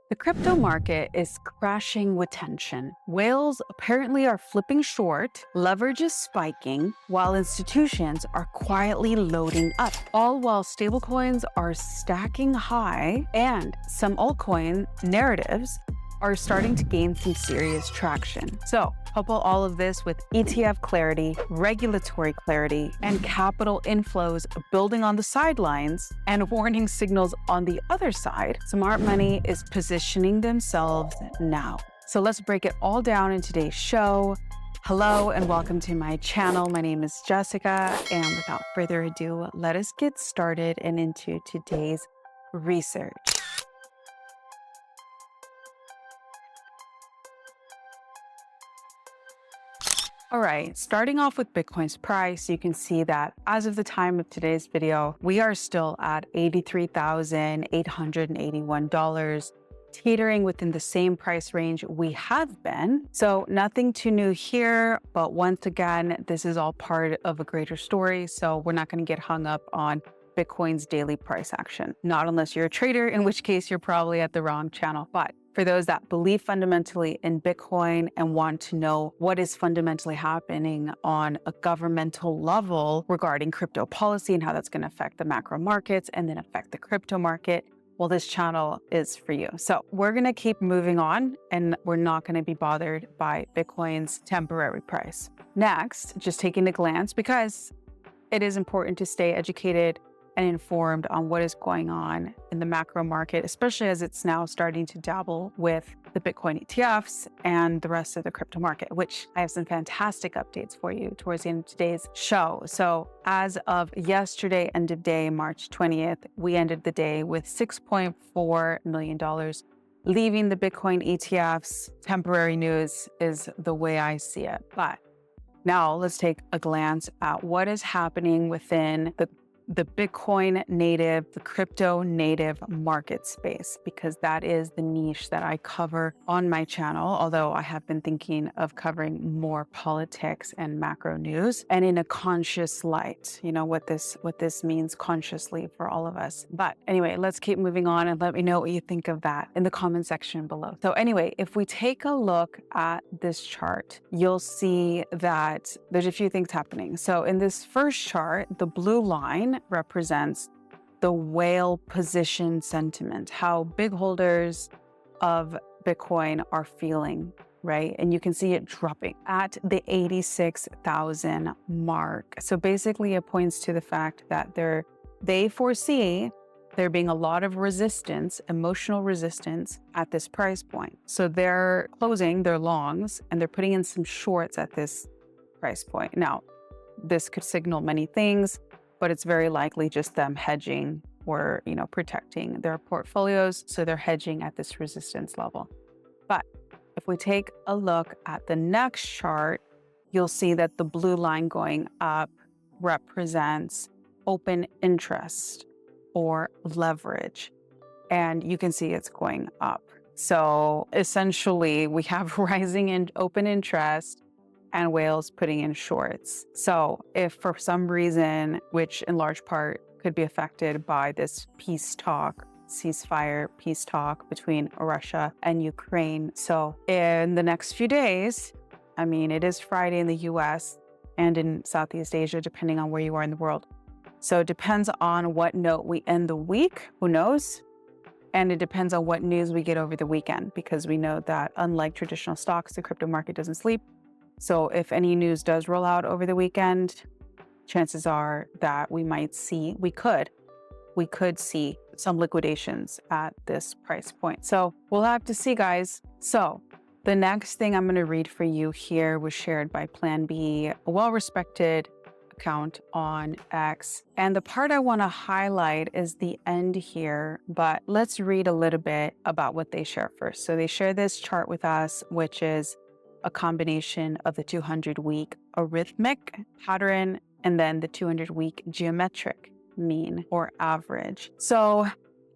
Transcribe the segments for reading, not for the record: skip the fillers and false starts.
The crypto market is crashing with tension. Whales apparently are flipping short, leverage is spiking, while institutions are quietly loading up, all while stablecoins are stacking high and some altcoin narratives are starting to gain some serious traction. So, couple all of this with ETF clarity, regulatory clarity, and capital inflows building on the sidelines, and warning signals on the other side, smart money is positioning themselves now. So let's break it all down in today's show. Hello and welcome to my channel. My name is Jessica, and without further ado, let us get started and into today's research. All right, starting off with Bitcoin's price, you can see that as of the time of today's video, we are still at $83,881, teetering within the same price range we have been. So nothing too new here, but once again, this is all part of a greater story. So we're not going to get hung up on Bitcoin's daily price action, not unless you're a trader, in which case you're probably at the wrong channel. But for those that believe fundamentally in Bitcoin and want to know what is fundamentally happening on a governmental level regarding crypto policy and how that's going to affect the macro markets and then affect the crypto market, well, this channel is for you. So we're going to keep moving on, and we're not going to be bothered by Bitcoin's temporary price. Next, just taking a glance, because it is important to stay educated and informed on what is going on in the macro market, especially as it's now starting to dabble with the Bitcoin ETFs and the rest of the crypto market, which I have some fantastic updates for you towards the end of today's show. So as of yesterday, end of day, March 20th, we ended the day with $6.4 million, leaving the Bitcoin ETFs. Temporary news is the way I see it. But now let's take a glance at what is happening within the Bitcoin native, the crypto native market space, because that is the niche that I cover on my channel. Although I have been thinking of covering more politics and macro news, and in a conscious light, you know, what this means consciously for all of us. But anyway, let's keep moving on and let me know what you think of that in the comment section below. So anyway, if we take a look at this chart, you'll see that there's a few things happening. So in this first chart, the blue line represents the whale position sentiment, how big holders of Bitcoin are feeling, right? And you can see it dropping at the 86,000 mark. So basically it points to the fact that they foresee there being a lot of resistance, emotional resistance at this price point. So they're closing their longs and they're putting in some shorts at this price point. Now, this could signal many things, but it's very likely just them hedging or, protecting their portfolios. So they're hedging at this resistance level. But if we take a look at the next chart, you'll see that the blue line going up represents open interest or leverage. And you can see it's going up. So essentially we have rising in open interest and whales putting in shorts. So if for some reason, which in large part could be affected by this ceasefire peace talk between Russia and Ukraine. So in the next few days, it is Friday in the US and in Southeast Asia, depending on where you are in the world. So it depends on what note we end the week, who knows? And it depends on what news we get over the weekend, because we know that unlike traditional stocks, the crypto market doesn't sleep. So if any news does roll out over the weekend, chances are that we could see some liquidations at this price point. So we'll have to see, guys. So the next thing I'm going to read for you here was shared by Plan B, a well-respected account on X. And the part I want to highlight is the end here, but let's read a little bit about what they share first. So they share this chart with us, which is a combination of the 200-week arithmetic pattern and then the 200-week geometric mean or average. So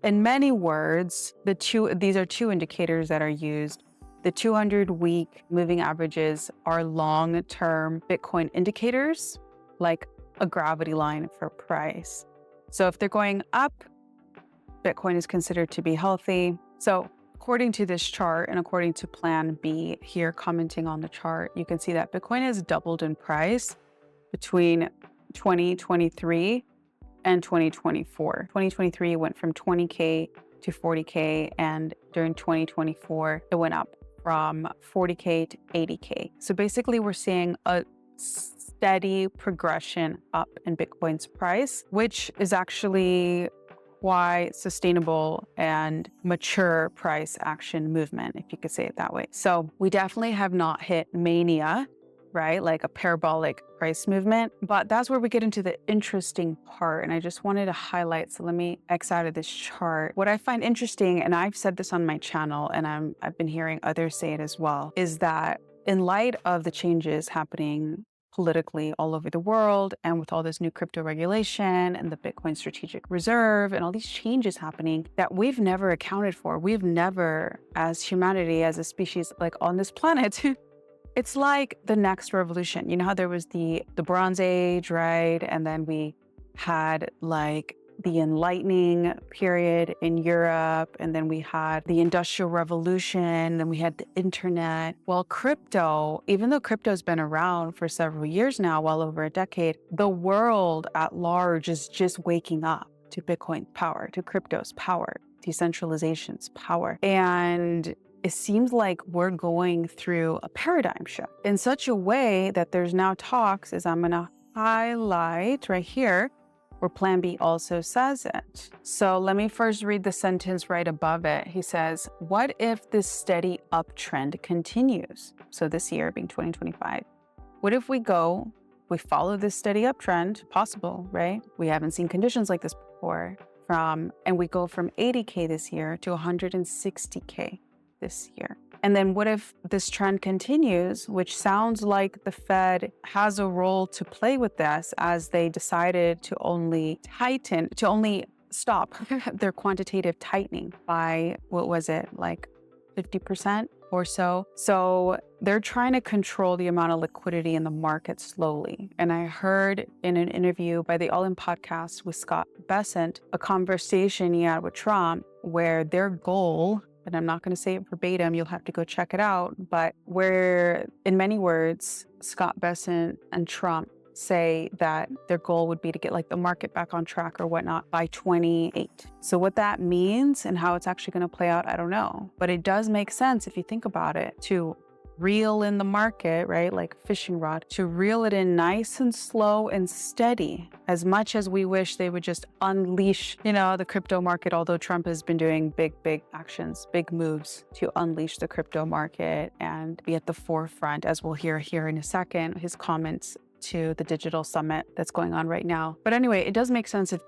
in many words, these are two indicators that are used. The 200-week moving averages are long-term Bitcoin indicators, like a gravity line for price. So if they're going up, Bitcoin is considered to be healthy. So according to this chart and according to Plan B here commenting on the chart, you can see that Bitcoin has doubled in price between 2023 and 2024. 2023 went from 20K to 40K, and during 2024, it went up from 40K to 80K. So basically, we're seeing a steady progression up in Bitcoin's price, which is actually quite sustainable and mature price action movement, if you could say it that way. So we definitely have not hit mania, right? Like a parabolic price movement, but that's where we get into the interesting part. And I just wanted to highlight, so let me X out of this chart. What I find interesting, and I've said this on my channel, and I've been hearing others say it as well, is that in light of the changes happening politically all over the world, and with all this new crypto regulation and the Bitcoin strategic reserve and all these changes happening that we've never accounted for, we've never, as humanity, as a species, like on this planet, it's like the next revolution. You know how there was the Bronze Age, right? And then we had like the enlightening period in Europe, and then we had the Industrial Revolution, then we had the internet. Well, crypto, even though crypto's been around for several years now, well over a decade, the world at large is just waking up to Bitcoin's power, to crypto's power, decentralization's power. And it seems like we're going through a paradigm shift in such a way that there's now talks, as I'm going to highlight right here, where Plan B also says it. So let me first read the sentence right above it. He says, what if this steady uptrend continues? So this year being 2025, what if we follow this steady uptrend, possible, right? We haven't seen conditions like this before, and we go from 80K this year to 160K this year. And then what if this trend continues, which sounds like the Fed has a role to play with this, as they decided to only stop their quantitative tightening by, what was it, like 50% or so? So they're trying to control the amount of liquidity in the market slowly. And I heard in an interview by the All In podcast with Scott Bessent, a conversation he had with Trump, where their goal, and I'm not going to say it verbatim, you'll have to go check it out, but where, in many words, Scott Bessent and Trump say that their goal would be to get like the market back on track or whatnot by 28. So what that means and how it's actually going to play out, I don't know. But it does make sense if you think about it, to reel in the market, right? Like a fishing rod, to reel it in nice and slow and steady, as much as we wish they would just unleash, the crypto market, although Trump has been doing big actions, big moves to unleash the crypto market and be at the forefront, as we'll hear here in a second, his comments to the digital summit that's going on right now. But anyway, it does make sense if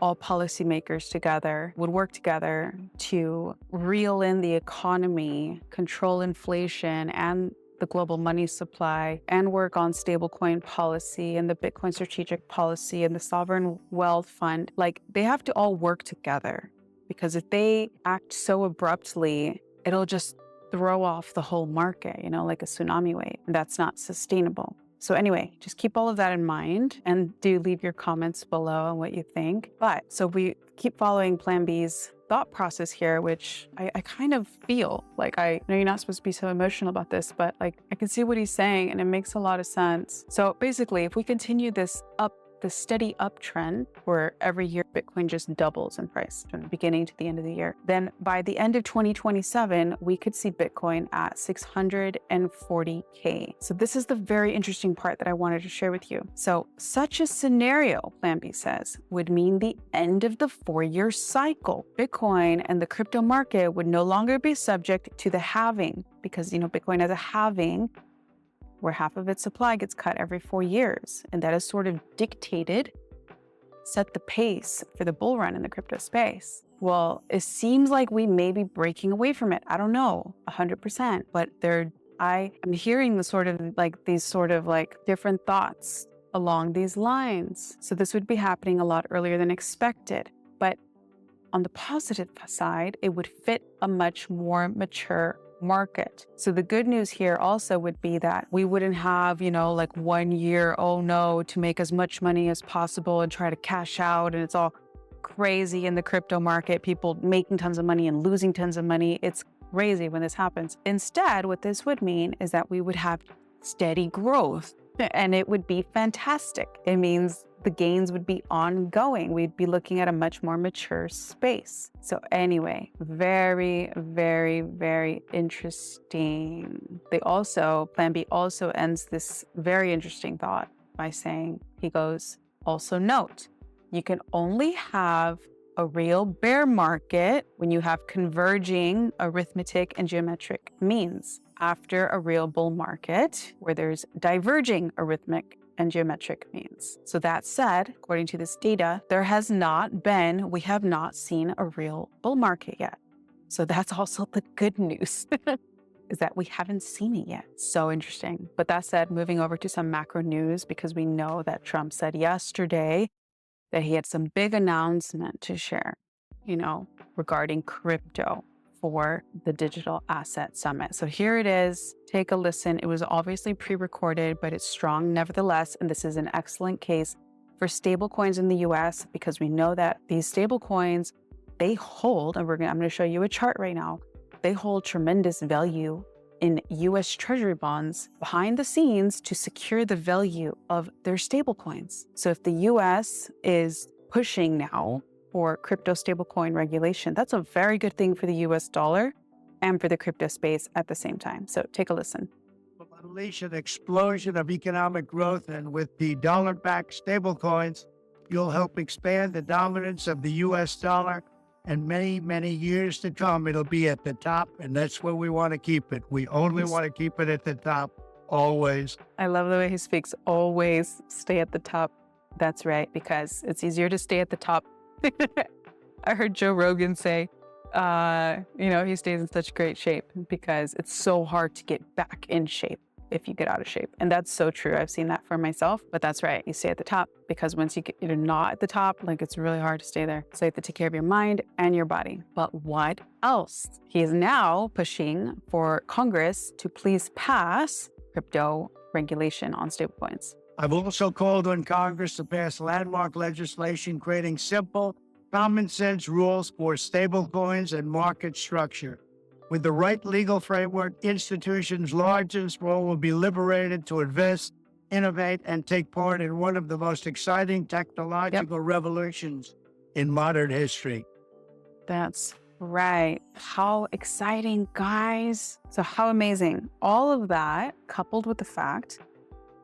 all policymakers together would work together to reel in the economy, control inflation and the global money supply, and work on stablecoin policy and the Bitcoin strategic policy and the sovereign wealth fund. Like, they have to all work together, because if they act so abruptly, it'll just throw off the whole market, like a tsunami wave. And that's not sustainable. So anyway, just keep all of that in mind, and do leave your comments below on what you think. But so we keep following Plan B's thought process here, which I kind of feel like, I know you're not supposed to be so emotional about this, but like I can see what he's saying and it makes a lot of sense. So basically, if we continue this steady uptrend where every year Bitcoin just doubles in price from the beginning to the end of the year, then by the end of 2027, we could see Bitcoin at 640K. So this is the very interesting part that I wanted to share with you. So such a scenario, Plan B says, would mean the end of the 4-year cycle. Bitcoin and the crypto market would no longer be subject to the halving, because, Bitcoin has a halving where half of its supply gets cut every 4 years. And that has sort of set the pace for the bull run in the crypto space. Well, it seems like we may be breaking away from it. I don't know 100%, but I am hearing these sort of different thoughts along these lines. So this would be happening a lot earlier than expected. But on the positive side, it would fit a much more mature market. So the good news here also would be that we wouldn't have, 1 year, oh no, to make as much money as possible and try to cash out, and it's all crazy in the crypto market, people making tons of money and losing tons of money. It's crazy when this happens. Instead, what this would mean is that we would have steady growth, and it would be fantastic. It means the gains would be ongoing. We'd be looking at a much more mature space. So anyway, very, very, very interesting. Plan B also ends this very interesting thought by saying, he goes, also note, you can only have a real bear market when you have converging arithmetic and geometric means after a real bull market where there's diverging arithmetic and geometric means. So that said, according to this data, we have not seen a real bull market yet. So that's also the good news is that we haven't seen it yet. So interesting. But that said, moving over to some macro news, because we know that Trump said yesterday that he had some big announcement to share, regarding crypto for the Digital Asset Summit. So here it is. Take a listen. It was obviously pre-recorded, but it's strong nevertheless. And this is an excellent case for stablecoins in the US, because we know that these stablecoins, they hold, and I'm going to show you a chart right now. They hold tremendous value in US Treasury bonds behind the scenes to secure the value of their stablecoins. So if the US is pushing now for crypto stablecoin regulation, that's a very good thing for the US dollar and for the crypto space at the same time. So take a listen. Unleash an explosion of economic growth, and with the dollar-backed stablecoins, you'll help expand the dominance of the US dollar, and many, many years to come, it'll be at the top, and that's where we want to keep it. We only want to keep it at the top, always. I love the way he speaks, always stay at the top. That's right, because it's easier to stay at the top. I heard Joe Rogan say, he stays in such great shape because it's so hard to get back in shape if you get out of shape. And that's so true. I've seen that for myself, but that's right. You stay at the top, because once you're not at the top, it's really hard to stay there. So you have to take care of your mind and your body. But what else? He is now pushing for Congress to please pass crypto regulation on stablecoins. I've also called on Congress to pass landmark legislation creating simple, common sense rules for stablecoins and market structure. With the right legal framework, institutions large and small will be liberated to invest, innovate, and take part in one of the most exciting technological revolutions in modern history. That's right. How exciting, guys. So how amazing. All of that coupled with the fact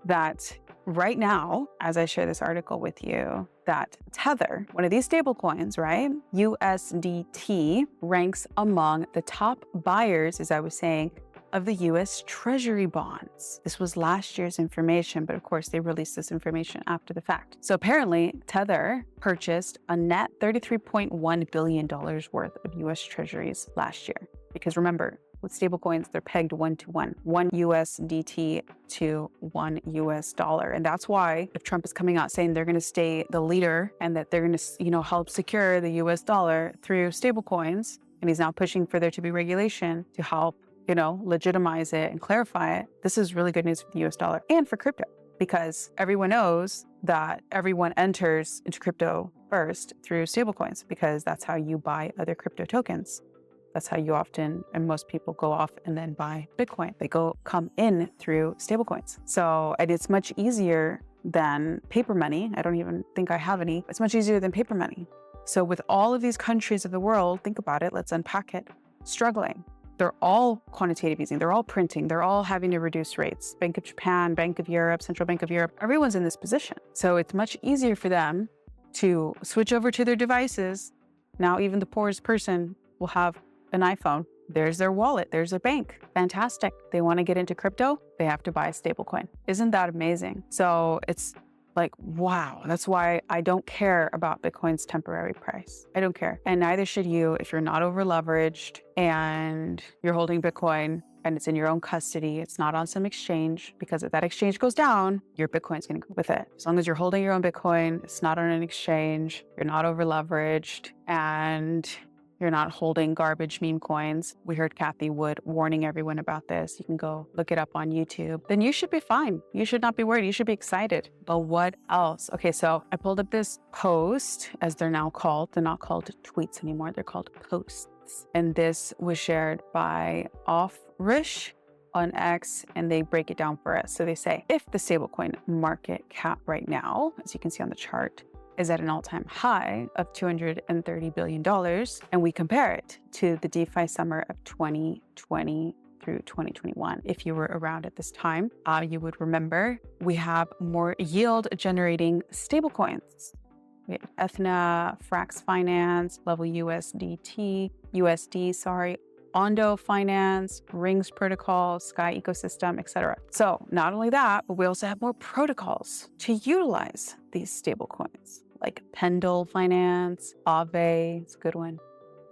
that right now, as I share this article with you, that Tether, one of these stable coins, right, USDT, ranks among the top buyers, as I was saying, of the US Treasury bonds. This was last year's information, but of course they released this information after the fact. So apparently Tether purchased a net $33.1 billion worth of US Treasuries last year. Because remember, with stablecoins, they're pegged 1-to-1, one USDT to one US dollar. And that's why if Trump is coming out saying they're going to stay the leader and that they're going to, help secure the US dollar through stablecoins, and he's now pushing for there to be regulation to help, legitimize it and clarify it, this is really good news for the US dollar and for crypto, because everyone knows that everyone enters into crypto first through stablecoins, because that's how you buy other crypto tokens. That's how you often, and most people go off and then buy Bitcoin. They come in through stablecoins. So, and it's much easier than paper money. I don't even think I have any. It's much easier than paper money. So with all of these countries of the world, think about it, let's unpack it, struggling. They're all quantitative easing. They're all printing. They're all having to reduce rates. Bank of Japan, Bank of Europe, Central Bank of Europe, everyone's in this position. So it's much easier for them to switch over to their devices. Now, even the poorest person will have an iPhone. There's their wallet. There's their bank. Fantastic. They want to get into crypto. They have to buy a stablecoin. Isn't that amazing? So it's like, wow. That's why I don't care about Bitcoin's temporary price. I don't care. And neither should you if you're not over leveraged and you're holding Bitcoin and it's in your own custody. It's not on some exchange, because if that exchange goes down, your Bitcoin's going to go with it. As long as you're holding your own Bitcoin, it's not on an exchange, you're not over leveraged, and you're not holding garbage meme coins. We heard Kathy Wood warning everyone about this. You can go look it up on YouTube. Then you should be fine. You should not be worried. You should be excited. But what else? Okay, so I pulled up this post, as they're now called. They're not called tweets anymore. They're called posts. And this was shared by OUTFLOWS on X, and they break it down for us. So they say, if the stablecoin market cap right now, as you can see on the chart, is at an all-time high of $230 billion, and we compare it to the DeFi summer of 2020 through 2021. If you were around at this time, you would remember we have more yield-generating stablecoins. We have Ethna, Frax Finance, Level USD, Ondo Finance, Rings Protocol, Sky Ecosystem, etc. So not only that, but we also have more protocols to utilize these stablecoins, like Pendle Finance, Aave, it's a good one,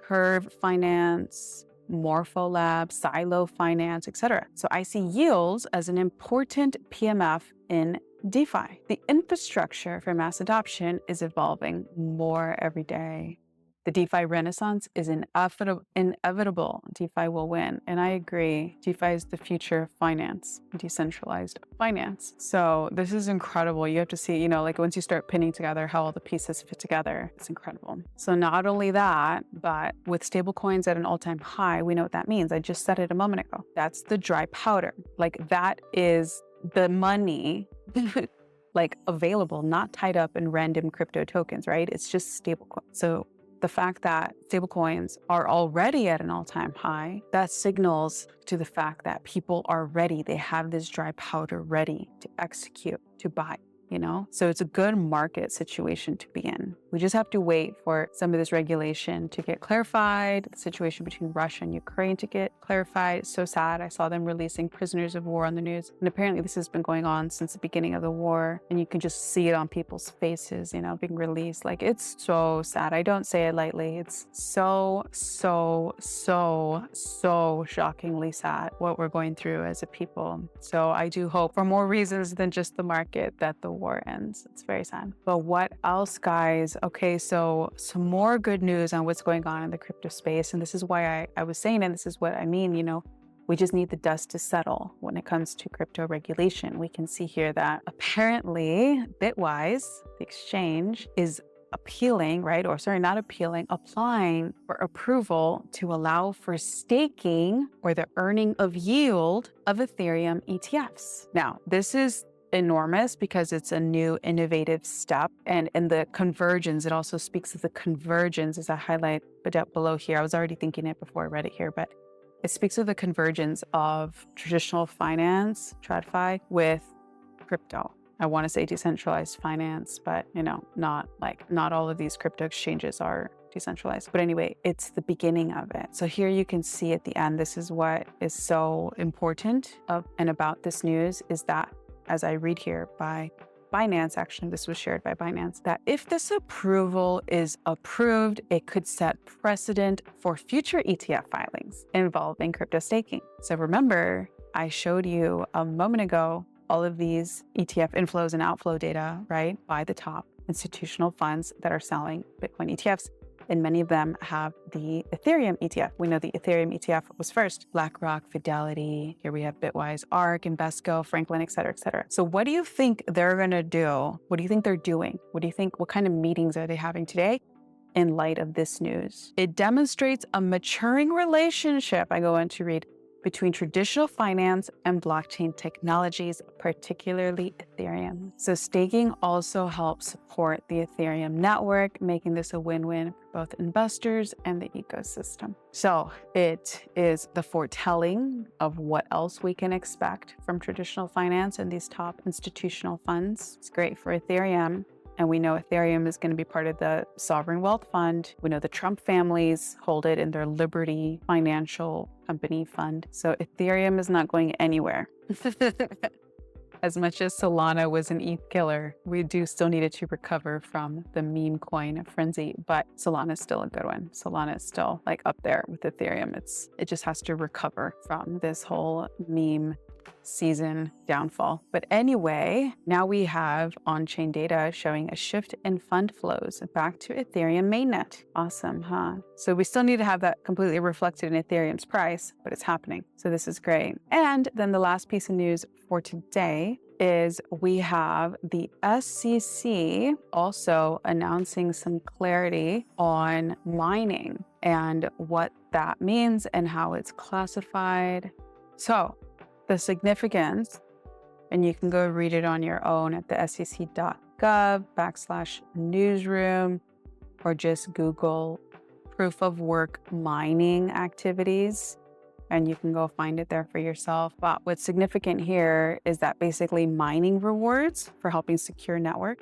Curve Finance, Morpho Lab, Silo Finance, etc. So I see yields as an important PMF in DeFi. The infrastructure for mass adoption is evolving more every day. The DeFi renaissance is inevitable. DeFi will win. And I agree. DeFi is the future of finance, decentralized finance. So this is incredible. You have to see, like once you start pinning together how all the pieces fit together, it's incredible. So not only that, but with stablecoins at an all-time high, we know what that means. I just said it a moment ago. That's the dry powder. Like that is the money like available, not tied up in random crypto tokens, right? It's just stablecoin. So the fact that stablecoins are already at an all-time high, that signals to the fact that people are ready. They have this dry powder ready to execute, to buy. So it's a good market situation to be in. We just have to wait for some of this regulation to get clarified, the situation between Russia and Ukraine to get clarified. It's so sad. I saw them releasing prisoners of war on the news. And apparently this has been going on since the beginning of the war. And you can just see it on people's faces, being released. Like, it's so sad. I don't say it lightly. It's so shockingly sad what we're going through as a people. So I do hope, for more reasons than just the market, that the war ends. It's very sad. But what else, guys? Okay, so some more good news on what's going on in the crypto space. And this is why I was saying, and this is what I mean, we just need the dust to settle when it comes to crypto regulation. We can see here that apparently Bitwise, the exchange, is appealing, right? Or sorry, not appealing, applying for approval to allow for staking or the earning of yield of Ethereum ETFs. Now, this is enormous because it's a new innovative step, and in the convergence, it also speaks of the convergence, as I highlight below here. I was already thinking it before I read it here, but it speaks of the convergence of traditional finance, TradFi, with crypto. I want to say decentralized finance, but not all of these crypto exchanges are decentralized. But anyway, it's the beginning of it. So here you can see at the end, this is what is so important and about this news is that, as I read here by Binance, actually, this was shared by Binance, that if this approval is approved, it could set precedent for future ETF filings involving crypto staking. So remember, I showed you a moment ago all of these ETF inflows and outflow data, right, by the top institutional funds that are selling Bitcoin ETFs. And many of them have the Ethereum ETF. We know the Ethereum ETF was first. BlackRock, Fidelity, here we have Bitwise, ARK, Invesco, Franklin, et cetera, et cetera. So what do you think they're gonna do? What do you think they're doing? What kind of meetings are they having today in light of this news? It demonstrates a maturing relationship, I go on to read, between traditional finance and blockchain technologies, particularly Ethereum. So staking also helps support the Ethereum network, making this a win-win for both investors and the ecosystem. So it is the foretelling of what else we can expect from traditional finance and these top institutional funds. It's great for Ethereum. And we know Ethereum is going to be part of the Sovereign Wealth Fund. We know the Trump families hold it in their Liberty Financial Company fund. So Ethereum is not going anywhere. As much as Solana was an ETH killer, we do still need it to recover from the meme coin frenzy, but Solana is still a good one. Solana is still like up there with Ethereum. It just has to recover from this whole meme season downfall. But anyway, now we have on-chain data showing a shift in fund flows back to Ethereum mainnet. Awesome, huh? So we still need to have that completely reflected in Ethereum's price, but it's happening. So this is great. And then the last piece of news for today is we have the SEC also announcing some clarity on mining and what that means and how it's classified. So the significance, and you can go read it on your own at the sec.gov/newsroom, or just Google proof of work mining activities, and you can go find it there for yourself. But what's significant here is that basically mining rewards for helping secure network,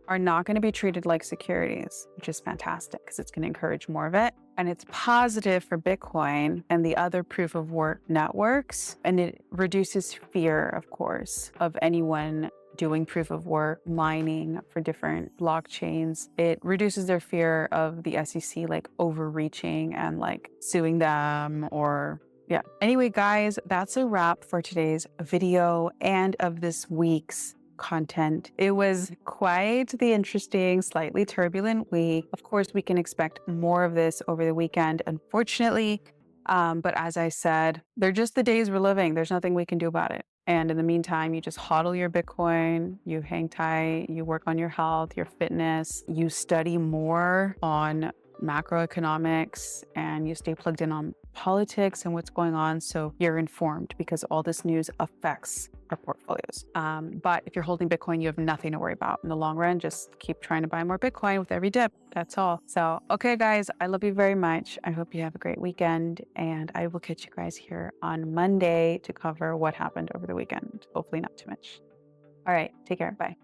are not going to be treated like securities, which is fantastic because it's going to encourage more of it. And it's positive for Bitcoin and the other proof of work networks. And it reduces fear, of course, of anyone doing proof of work mining for different blockchains. It reduces their fear of the SEC overreaching and suing them or yeah. Anyway, guys, that's a wrap for today's video and of this week's content. It was quite the interesting, slightly turbulent week. Of course, we can expect more of this over the weekend, unfortunately. But as I said, they're just the days we're living. There's nothing we can do about it. And in the meantime, you just hodl your Bitcoin, you hang tight, you work on your health, your fitness, you study more on macroeconomics, and you stay plugged in on politics and what's going on so you're informed, because all this news affects our portfolios. But if you're holding Bitcoin, you have nothing to worry about in the long run. Just keep trying to buy more Bitcoin with every dip. That's all. So, okay, guys, I love you very much. I hope you have a great weekend, and I will catch you guys here on Monday to cover what happened over the weekend. Hopefully not too much. All right, take care. Bye.